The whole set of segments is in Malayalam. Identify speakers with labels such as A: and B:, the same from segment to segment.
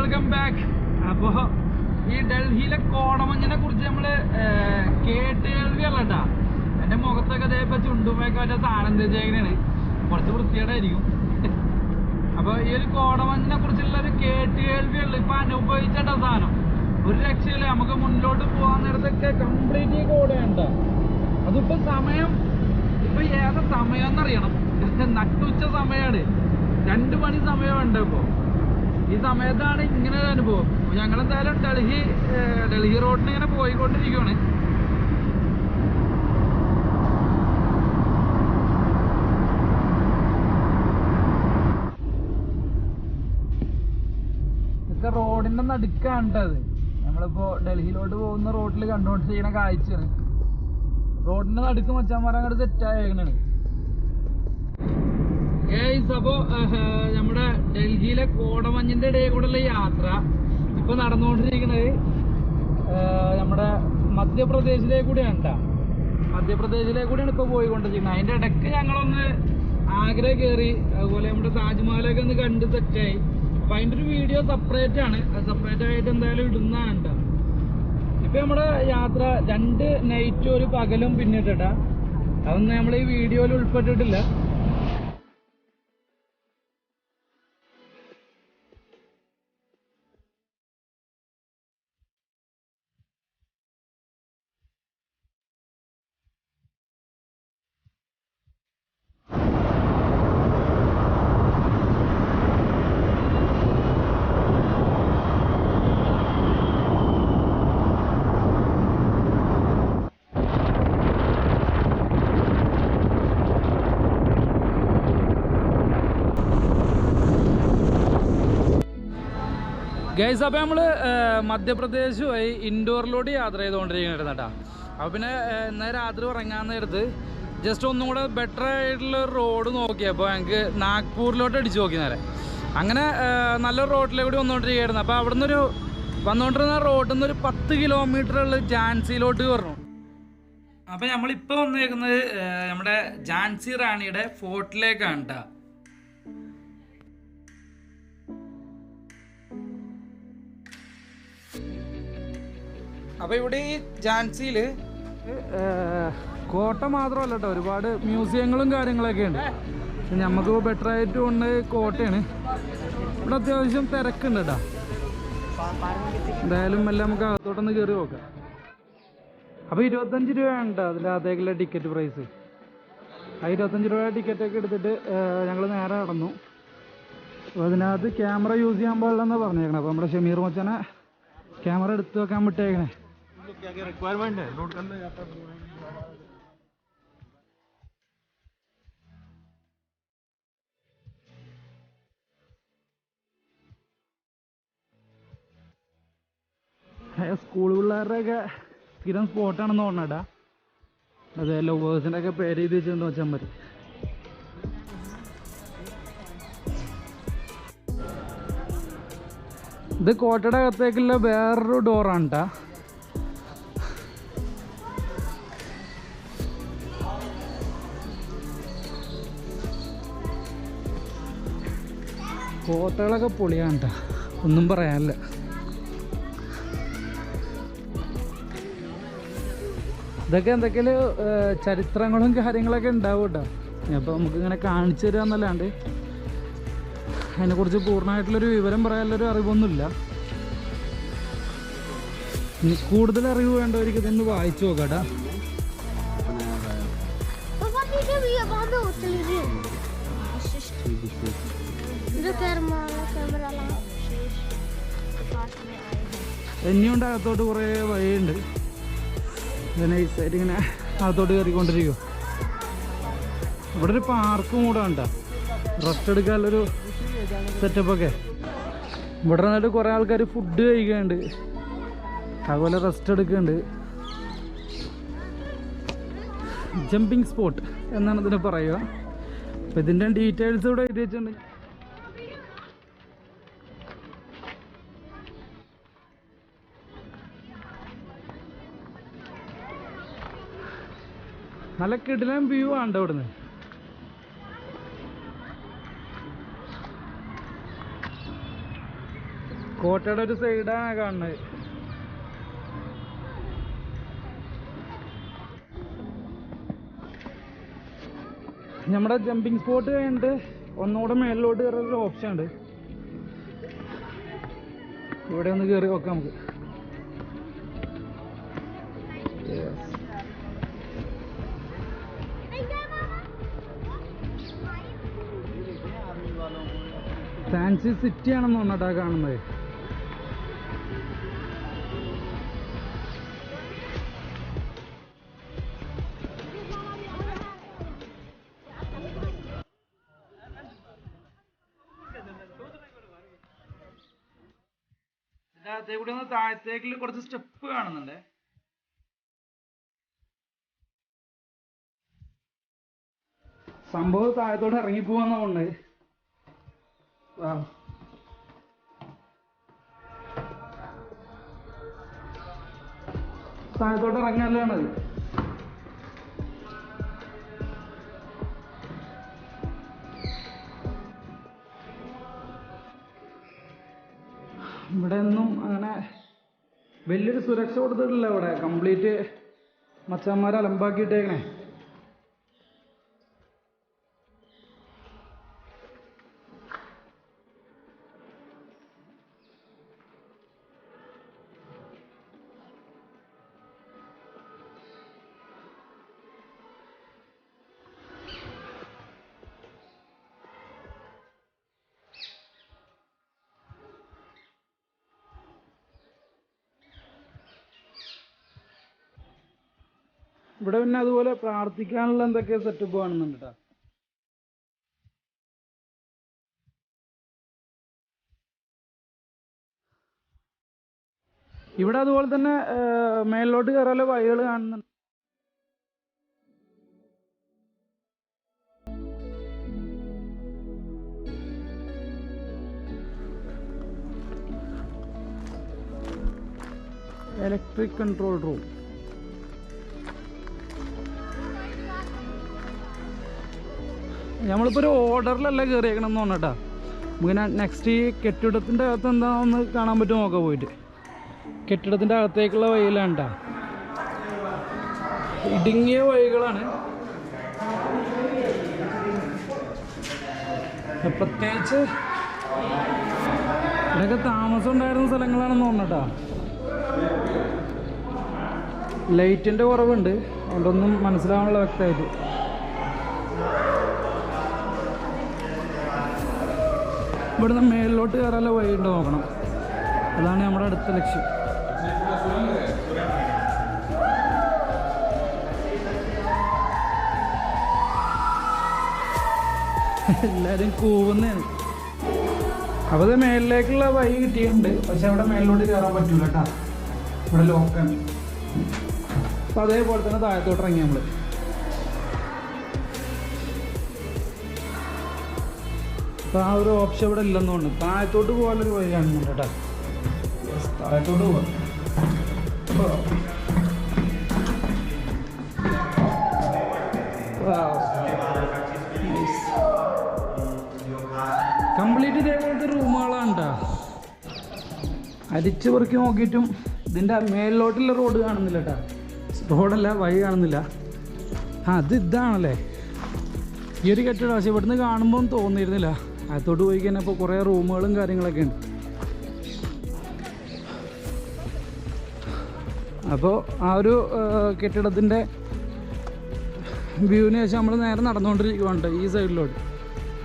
A: Welcome back. അപ്പോൾ ഈ ഡൽഹിയിലെ കോടമഞ്ഞിനെ കുറിച്ച് നമ്മൾ കേട്ടുകേൾവിയല്ല കേട്ടാ. എൻ്റെ മുഖത്തൊക്കെ അതേപോലെ ചുണ്ടുമൊക്കെ മറ്റേ സാധനം തേച്ചേക്കണേണ്, കുറച്ച് വൃത്തികേടായിരിക്കും. അപ്പോൾ ഈ ഒരു കോടമഞ്ഞിനെ കുറിച്ചുള്ള ഒരു കേട്ടുകേൾവിയുള്ളൂ. ഇപ്പം അനുഭവിച്ചിട്ട സാധനം ഒരു രക്ഷയില്ല. നമുക്ക് മുന്നോട്ട് പോകാൻ നേരത്തൊക്കെ കംപ്ലീറ്റ് കോടയുണ്ട. അതിപ്പോൾ സമയം ഇപ്പം ഏതാ സമയം എന്നറിയണം. നട്ടുച്ച സമയമാണ്, 2 മണി സമയമുണ്ട്. ഇപ്പോൾ ഈ സമയത്താണ് ഇങ്ങനെ ഒരു അനുഭവം. ഞങ്ങളെന്തായാലും ഡൽഹി റോഡിന് ഇങ്ങനെ പോയിക്കൊണ്ടിരിക്കുകയാണ്. ഇതൊക്കെ റോഡിന്റെ നടുക്കാണ്ടത്. നമ്മളിപ്പോ ഡൽഹിയിലോട്ട് പോകുന്ന റോഡിൽ കണ്ടുകൊണ്ടിരിക്കുന്ന കാഴ്ചയാണ്. റോഡിന്റെ നടുക്ക് മച്ചാന്മാരെ അങ്ങോട്ട് സെറ്റായേക്കണാണ്. അപ്പോ നമ്മുടെ ഡൽഹിയിലെ കോടമഞ്ഞിന്റെ ഇടയിൽ കൂടെയുള്ള യാത്ര ഇപ്പൊ നടന്നുകൊണ്ടിരിക്കുന്നത് നമ്മുടെ മധ്യപ്രദേശിലേക്ക് കൂടെയാണ്. മധ്യപ്രദേശിലേക്ക് കൂടെയാണ് ഇപ്പൊ പോയിക്കൊണ്ടിരിക്കുന്നത്. അതിന്റെ ഇടയ്ക്ക് ഞങ്ങളൊന്ന് ആഗ്ര കയറി, അതുപോലെ നമ്മുടെ താജ്മഹലൊക്കെ ഒന്ന് കണ്ട് സെറ്റായി. അപ്പൊ അതിന്റെ ഒരു വീഡിയോ സെപ്പറേറ്റ് ആണ്, സെപ്പറേറ്റ് ആയിട്ട് എന്തായാലും ഇടുന്നതാണ്. ഇപ്പൊ നമ്മുടെ യാത്ര 2 നൈറ്റും 1 പകലും പിന്നിട്ടാ. അതൊന്നും നമ്മൾ ഈ വീഡിയോയിൽ ഉൾപ്പെട്ടിട്ടില്ല. ഗൈസ്, അപ്പോൾ നമ്മൾ മധ്യപ്രദേശ് വഴി ഇൻഡോറിലോട്ട് യാത്ര ചെയ്തുകൊണ്ടിരിക്കുന്നുണ്ട് കേട്ടോ. അപ്പോൾ പിന്നെ ഇന്നലെ രാത്രി ഉറങ്ങാൻ നേരത്ത് ജസ്റ്റ് ഒന്നും കൂടെ ബെറ്റർ ആയിട്ടുള്ള റോഡ് നോക്കിയപ്പോൾ ഞങ്ങൾക്ക് നാഗ്പൂരിലോട്ട് അടിച്ചു നോക്കി നേരെ. അങ്ങനെ നല്ലൊരു റോഡിലേക്ക് കൂടി വന്നുകൊണ്ടിരിക്കുകയായിരുന്നു. അപ്പോൾ അവിടെ നിന്നൊരു വന്നുകൊണ്ടിരുന്ന റോഡിൽ നിന്നൊരു 10 കിലോമീറ്ററുള്ള ഝാൻസിയിലോട്ട് പറഞ്ഞു. അപ്പോൾ നമ്മളിപ്പോൾ വന്നേക്കുന്നത് നമ്മുടെ ഝാൻസി റാണിയുടെ ഫോർട്ടിലേക്കാണ് കേട്ടോ. അപ്പോൾ ഇവിടെ ഈ ഝാൻസിയിൽ കോട്ട മാത്രമല്ല കേട്ടോ, ഒരുപാട് മ്യൂസിയങ്ങളും കാര്യങ്ങളൊക്കെ ഉണ്ട്. നമുക്ക് ബെറ്റർ ആയിട്ട് കൊണ്ട് കോട്ടയാണ്. ഇവിടെ അത്യാവശ്യം തിരക്കുണ്ട് കേട്ടോ. എന്തായാലും എല്ലാം നമുക്ക് അകത്തോട്ടൊന്ന് കയറി നോക്കാം. അപ്പോൾ 25 രൂപയാണ് കേട്ടോ അതിനകത്തേക്കുള്ള ടിക്കറ്റ് പ്രൈസ്. ആ 25 രൂപ ടിക്കറ്റൊക്കെ എടുത്തിട്ട് ഞങ്ങൾ നേരെ നടന്നു. അപ്പോൾ അതിനകത്ത് ക്യാമറ യൂസ് ചെയ്യാൻ പാടില്ലെന്നാണ് പറഞ്ഞേക്കണേ. അപ്പോൾ നമ്മുടെ ഷമീർ മച്ചാനെ ക്യാമറ എടുത്ത് വെക്കാൻ വിട്ടേക്കണേ. क्या रिक्वायरमेंट है नोट करना है यहाँ पर? സ്കൂൾ പിള്ളേരുടെയൊക്കെ സ്ഥിരം സ്പോട്ടാണെന്ന് തോന്നണേട്ടാ. അതെ, ലവേഴ്സിൻ്റെ ഒക്കെ പേര് എഴുതി വെച്ചിട്ടുണ്ടോ വെച്ചാൽ മതി. ഇത് കോട്ടയുടെ അകത്തേക്കുള്ള വേറൊരു ഡോറാണ് കേട്ടോ. കോട്ടകളൊക്കെ പൊളിയാണ് കേട്ടോ, ഒന്നും പറയാനില്ല. ഇതൊക്കെ എന്തൊക്കെയും ചരിത്രങ്ങളും കാര്യങ്ങളൊക്കെ ഉണ്ടാവും കേട്ടോ. അപ്പോൾ നമുക്കിങ്ങനെ കാണിച്ചു തരിക എന്നല്ലാണ്ട് അതിനെക്കുറിച്ച് പൂർണ്ണമായിട്ടുള്ളൊരു വിവരം പറയാനുള്ളൊരു അറിവൊന്നുമില്ല. ഇനി കൂടുതൽ അറിവ് വേണ്ടവർക്ക് ഇതൊന്ന് വായിച്ചു നോക്കാട്ടാ. ഇനിയുണ്ട് അകത്തോട്ട് കുറേ വഴിയുണ്ട്. നൈസായിട്ട് ഇങ്ങനെ അകത്തോട്ട് കയറിക്കൊണ്ടിരിക്കും. ഇവിടെ ഒരു പാർക്കും കൂടെ ഉണ്ട്, റെസ്റ്റ് എടുക്കാനുള്ളൊരു സെറ്റപ്പൊക്കെ. ഇവിടെ നിന്നിട്ട് കുറേ ആൾക്കാർ ഫുഡ് കഴിക്കുന്നുണ്ട്, അതുപോലെ റെസ്റ്റ് എടുക്കുന്നുണ്ട്. ജമ്പിങ് സ്പോട്ട് എന്നാണ് ഇതിനെ പറയുക. അപ്പം ഇതിൻ്റെ ഡീറ്റെയിൽസ് ഇവിടെ എഴുതി വെച്ചിട്ടുണ്ട്. നല്ല കിടിലൻ വ്യൂ ആണ് ഇവിടുന്ന്. കോട്ടയുടെ ഒരു സൈഡാണ് കാണുന്നത്. നമ്മുടെ ജമ്പിങ് സ്പോട്ട് കഴിഞ്ഞിട്ട് ഒന്നുകൂടെ മേളിലോട്ട് കയറാനൊരു ഓപ്ഷൻ ഉണ്ട്. ഇവിടെ ഒന്ന് കയറി നോക്കാം നമുക്ക്. ഫാൻസി സിറ്റി ആണെന്ന് തോന്നട്ടാ കാണുന്നത്. കൂടി ഒന്ന് താഴത്തേക്ക് കുറച്ച് സ്റ്റെപ്പ് കാണുന്നുണ്ട്. സംഭവം താഴത്തോട്ട് ഇറങ്ങിപ്പോവാന്നുണ്ട്. താഴത്തോട്ട് ഇറങ്ങാനാണ്. ഇവിടെ ഒന്നും അങ്ങനെ വലിയൊരു സുരക്ഷ കൊടുത്തിട്ടില്ല. ഇവിടെ കംപ്ലീറ്റ് മച്ചാന്മാരെ അലമ്പാക്കിയിട്ടേക്കണേ. ഇവിടെ പിന്നെ അതുപോലെ പ്രാർത്ഥിക്കാനുള്ള എന്തൊക്കെ സെറ്റപ്പ് കാണുന്നുണ്ട് കേട്ടോ. ഇവിടെ അതുപോലെ തന്നെ മേളിലോട്ട് കയറാനുള്ള വഴികൾ കാണുന്നുണ്ട്. Electric control room. നമ്മളിപ്പോൾ ഒരു ഓർഡറിലല്ല കയറിയേക്കണം എന്ന് പറഞ്ഞിട്ടാ. നമുക്കിങ്ങനെ നെക്സ്റ്റ് ഈ കെട്ടിടത്തിൻ്റെ അകത്ത് എന്താണെന്ന് കാണാൻ പറ്റുമോ നോക്കാം പോയിട്ട്. കെട്ടിടത്തിൻ്റെ അകത്തേക്കുള്ള വഴിയിലാണ് കേട്ടോ. ഇടുങ്ങിയ വഴികളാണ്. പ്രത്യേകിച്ച് ഇവിടെയൊക്കെ താമസം ഉണ്ടായിരുന്ന സ്ഥലങ്ങളാണെന്ന് തോന്നട്ടാ. ലൈറ്റിൻ്റെ കുറവുണ്ട്, അതുകൊണ്ടൊന്നും മനസ്സിലാവാനുള്ള വ്യക്തമായിട്ട്. ഇവിടുന്ന് മേളിലോട്ട് കയറാനുള്ള വഴിയുണ്ട് നോക്കണം. അതാണ് നമ്മുടെ അടുത്ത ലക്ഷ്യം. എല്ലാവരും കൂവുന്നതാണ്. അപ്പോൾ അത് മേളിലേക്കുള്ള വഴി കിട്ടിയിട്ടുണ്ട്. പക്ഷെ അവിടെ മേളിലോട്ട് കയറാൻ പറ്റൂല കേട്ടോ, ഇവിടെ ലോക്കാണ്. അപ്പോൾ അതേപോലെ തന്നെ താഴത്തോട്ട് ഇറങ്ങി നമ്മൾ. അപ്പോൾ ആ ഒരു ഓപ്ഷൻ ഇവിടെ ഇല്ലെന്ന് തോന്നുന്നു. താഴത്തോട്ട് പോകാനൊരു വഴി കാണുന്നുണ്ട് കേട്ടോ. താഴത്തോട്ട് പോകാം. കംപ്ലീറ്റ് ഇതേപോലത്തെ റൂമുകളാണ് കേട്ടോ. അരിച്ച് പെറുക്കി നോക്കിയിട്ടും ഇതിൻ്റെ മേലിലോട്ടുള്ള റോഡ് കാണുന്നില്ല കേട്ടോ. റോഡല്ല, വഴി കാണുന്നില്ല. അത് ഇതാണല്ലേ ഈ ഒരു കെട്ടിടം. പക്ഷേ ഇവിടുന്ന് കാണുമ്പോൾ തോന്നിയിരുന്നില്ല. അകത്തോട്ട് പോയി കഴിഞ്ഞപ്പോൾ കുറേ റൂമുകളും കാര്യങ്ങളൊക്കെ ഉണ്ട്. അപ്പോൾ ആ ഒരു കെട്ടിടത്തിൻ്റെ വ്യൂവിന് ശേഷം നമ്മൾ നേരെ നടന്നുകൊണ്ടിരിക്കുകയാണ് ഈ സൈഡിലോട്ട്.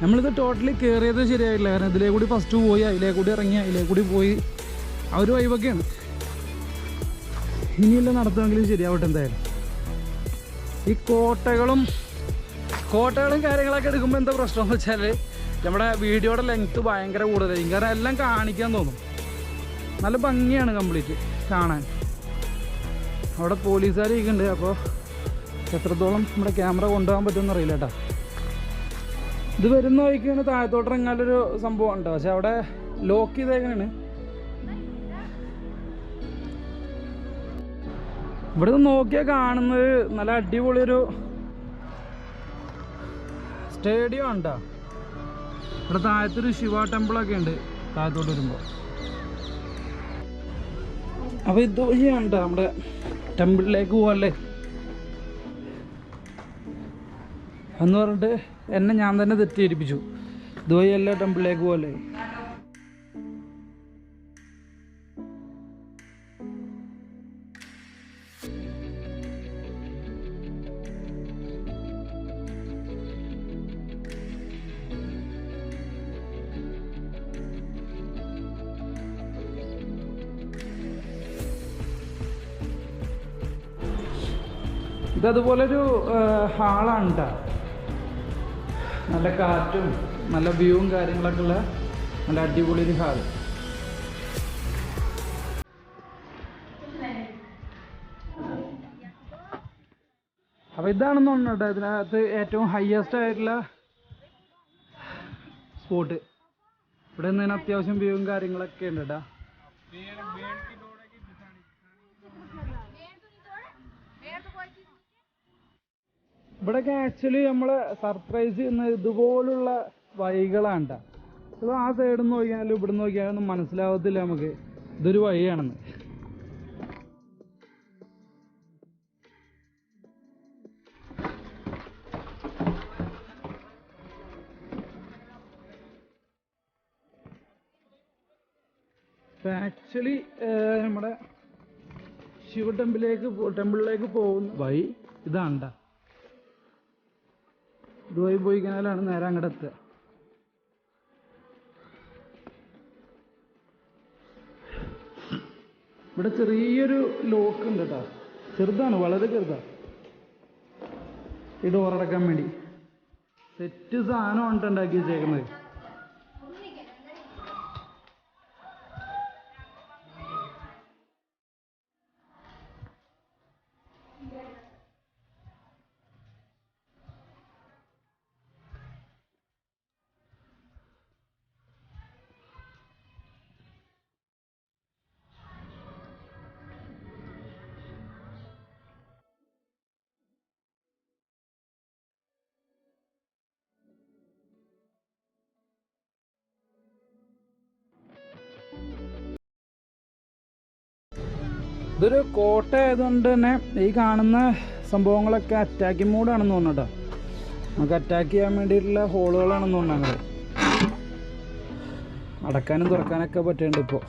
A: നമ്മളിത് ടോട്ടലി കയറിയത് ശരിയായില്ല. കാരണം ഇതിലേ കൂടി ഫസ്റ്റ് പോയി, അതിലേ കൂടി ഇറങ്ങി, അതിലേ കൂടി പോയി. ആ ഒരു വൈബൊക്കെയാണ്. ഇനിയല്ല നടത്തുമെങ്കിലും ശരിയാവട്ടെ എന്തായാലും. ഈ കോട്ടകളും കാര്യങ്ങളൊക്കെ എടുക്കുമ്പോൾ എന്താ പ്രശ്നം എന്ന് വെച്ചാൽ നമ്മുടെ വീഡിയോയുടെ ലെങ്ത്ത് ഭയങ്കര കൂടുതലായിരിക്കും. കാരണം എല്ലാം കാണിക്കാൻ തോന്നും. നല്ല ഭംഗിയാണ് കംപ്ലീറ്റ് കാണാൻ. അവിടെ പോലീസുകാർ ഇരിക്കുന്നുണ്ട്. അപ്പോൾ എത്രത്തോളം നമ്മുടെ ക്യാമറ കൊണ്ടുപോകാൻ പറ്റുമെന്ന് അറിയില്ല കേട്ടോ. ഇത് വരുന്ന വഴിക്കാണ് താഴത്തോട്ട് ഇറങ്ങാനൊരു സംഭവം ഉണ്ട്. പക്ഷെ അവിടെ ലോക്ക് ചെയ്തേക്കാണ്. ഇവിടെ നിന്ന് നോക്കിയാൽ കാണുന്നത് നല്ല അടിപൊളിയൊരു സ്റ്റേഡിയം ഉണ്ടോ. ഇവിടെ താഴത്തൊരു ശിവ ടെമ്പിളൊക്കെ ഉണ്ട് താഴത്തോട്ട് വരുമ്പോൾ. അപ്പോൾ ഇതുവഴിയാണ് കേട്ടോ നമ്മുടെ ടെമ്പിളിലേക്ക് പോകല്ലേ എന്ന് പറഞ്ഞിട്ട് എന്നെ ഞാൻ തന്നെ തെറ്റിദ്ധരിപ്പിച്ചു. ഇതുവഴിയല്ല ടെമ്പിളിലേക്ക് പോകല്ലേ. ഇതതുപോലൊരു ഹാളാണ് കേട്ടോ. നല്ല കാറ്റും നല്ല വ്യൂവും കാര്യങ്ങളൊക്കെ ഉള്ള നല്ല അടിപൊളി ഒരു ഹാള്. അപ്പോൾ ഇതാണെന്ന് തോന്നുന്നു കേട്ടോ ഇതിനകത്ത് ഏറ്റവും ഹയസ്റ്റ് ആയിട്ടുള്ള സ്പോട്ട്. ഇവിടെ നിന്ന് അത്യാവശ്യം വ്യൂവും കാര്യങ്ങളൊക്കെ ഉണ്ട് കേട്ടോ. ഇവിടെയൊക്കെ ആക്ച്വലി നമ്മളെ സർപ്രൈസ് ചെയ്യുന്ന ഇതുപോലുള്ള വഴികളാണ് കേട്ടോ. ചിലപ്പോൾ ആ സൈഡിൽ നിന്ന് നോക്കിയാലും ഇവിടെ നിന്ന് നോക്കിയാലൊന്നും മനസ്സിലാവത്തില്ല നമുക്ക് ഇതൊരു വഴിയാണെന്ന്. ആക്ച്വലി നമ്മുടെ ശിവ ടെമ്പിളിലേക്ക് പോകുന്ന വഴി ഇതാണ് കേട്ടോ. ഇതുവഴി പോയി കഴിഞ്ഞാലാണ് നേരെ അങ്ങോട്ട് എത്തുക. ഇവിടെ ചെറിയൊരു ലോക്ക് ഉണ്ട് കേട്ടോ. ചെറുതാണ്, വളരെ ചെറുതാണ്. ഈ ഡോറടക്കാൻ വേണ്ടി സെറ്റ് സാധനമാണ് ഉണ്ടാക്കി വെച്ചേക്കുന്നത്. ഇതൊരു കോട്ട ആയതുകൊണ്ട് തന്നെ ഈ കാണുന്ന സംഭവങ്ങളൊക്കെ അറ്റാക്കിംഗ് മോഡാണെന്ന് തോന്നുന്നു കേട്ടോ. നമുക്ക് അറ്റാക്ക് ചെയ്യാൻ വേണ്ടിയിട്ടുള്ള ഹോളുകളാണെന്ന് തോന്നുന്നു. അങ്ങനെ അടക്കാനും തുറക്കാനൊക്കെ പറ്റുന്നുണ്ട് ഇപ്പോൾ.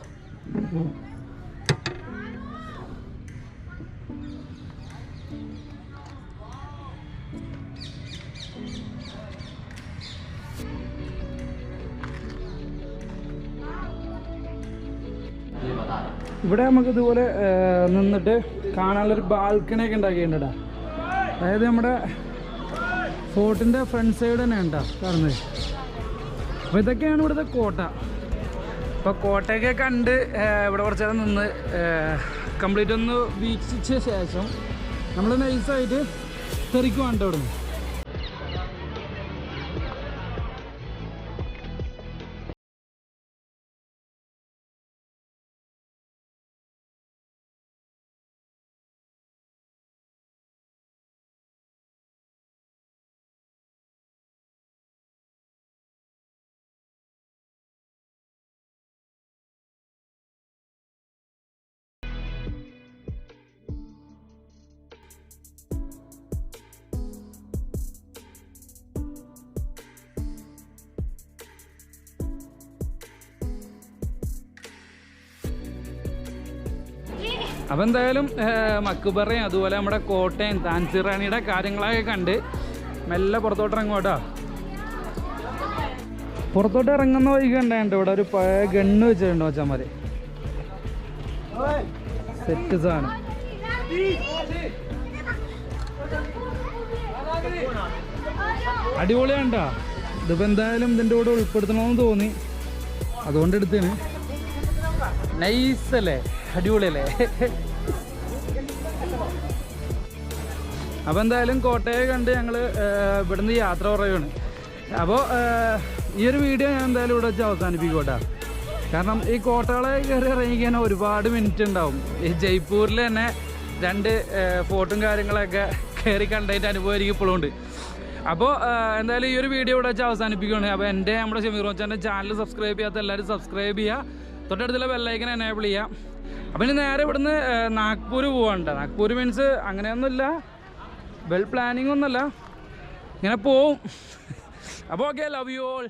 A: ഇവിടെ നമുക്ക് ഇതുപോലെ നിന്നിട്ട് കാണാനുള്ളൊരു ബാൽക്കണിയൊക്കെ ഉണ്ടാക്കിയിട്ടുണ്ടാ. അതായത് നമ്മുടെ ഫോർട്ടിൻ്റെ ഫ്രണ്ട് സൈഡ് തന്നെ ഉണ്ടാ കാണുന്നത്. അപ്പോൾ ഇതൊക്കെയാണ് ഇവിടുത്തെ കോട്ട. അപ്പോൾ കോട്ടയൊക്കെ കണ്ട് ഇവിടെ കുറച്ച് നേരം നിന്ന് കംപ്ലീറ്റ് ഒന്ന് വീക്ഷിച്ച ശേഷം നമ്മൾ നൈസായിട്ട് തെറിക്കുവാണ് ഇവിടെ നിന്ന്. അപ്പോൾ എന്തായാലും മക്ബറയും അതുപോലെ നമ്മുടെ കോട്ടയം താൻസിറാണിയുടെ കാര്യങ്ങളൊക്കെ കണ്ട് മെല്ലെ പുറത്തോട്ട് ഇറങ്ങും. പുറത്തോട്ട് ഇറങ്ങുന്ന വഴി കണ്ടുണ്ട് ഇവിടെ ഒരു പഴയ ഗണ്ണ് വെച്ചിട്ടുണ്ടോ വെച്ചാൽ മതി. സെറ്റ് സാധനം. അടിപൊളിയാണ് കേട്ടോ. ഇതിപ്പോൾ എന്തായാലും ഇതിൻ്റെ കൂടെ ഉൾപ്പെടുത്തണമെന്ന് തോന്നി, അതുകൊണ്ട് എടുത്തേന്. നൈസല്ലേ, അടിപൊളിയല്ലേ. അപ്പോൾ എന്തായാലും കോട്ടയെ കണ്ട് ഞങ്ങൾ ഇവിടുന്ന് യാത്ര പറയുകയാണ്. അപ്പോൾ ഈ ഒരു വീഡിയോ ഞാൻ എന്തായാലും ഇവിടെ വെച്ച് അവസാനിപ്പിക്കോട്ടെ. കാരണം ഈ കോട്ടകളെ കയറി ഇറങ്ങിക്കാൻ ഒരുപാട് മിനിറ്റ് ഉണ്ടാവും. ഈ ജയ്പൂരിൽ തന്നെ 2 ഫോർട്ടും കാര്യങ്ങളൊക്കെ കയറി കണ്ടതിൻ്റെ അനുഭവം എനിക്ക് ഇപ്പോഴും ഉണ്ട്. അപ്പോൾ എന്തായാലും ഈ ഒരു വീഡിയോ ഇവിടെ വെച്ച് അവസാനിപ്പിക്കുകയാണ്. അപ്പോൾ നമ്മുടെ ഷമീർ റോച്ചാൻ്റെ ചാനൽ സബ്സ്ക്രൈബ് ചെയ്യാത്ത എല്ലാവരും സബ്സ്ക്രൈബ് ചെയ്യുക. തൊട്ടടുത്തുള്ള ബെല്ലൈക്കൻ എനേബിൾ ചെയ്യുക. അപ്പം ഇനി നേരെ ഇവിടുന്ന് നാഗ്പൂർ പോവാണ്ട. നാഗ്പൂർ മീൻസ് അങ്ങനെയൊന്നുമില്ല, വെൽ പ്ലാനിങ് ഒന്നുമല്ല, ഇങ്ങനെ പോവും. അപ്പോൾ ഓക്കെ, ലവ് യു ഓൾ.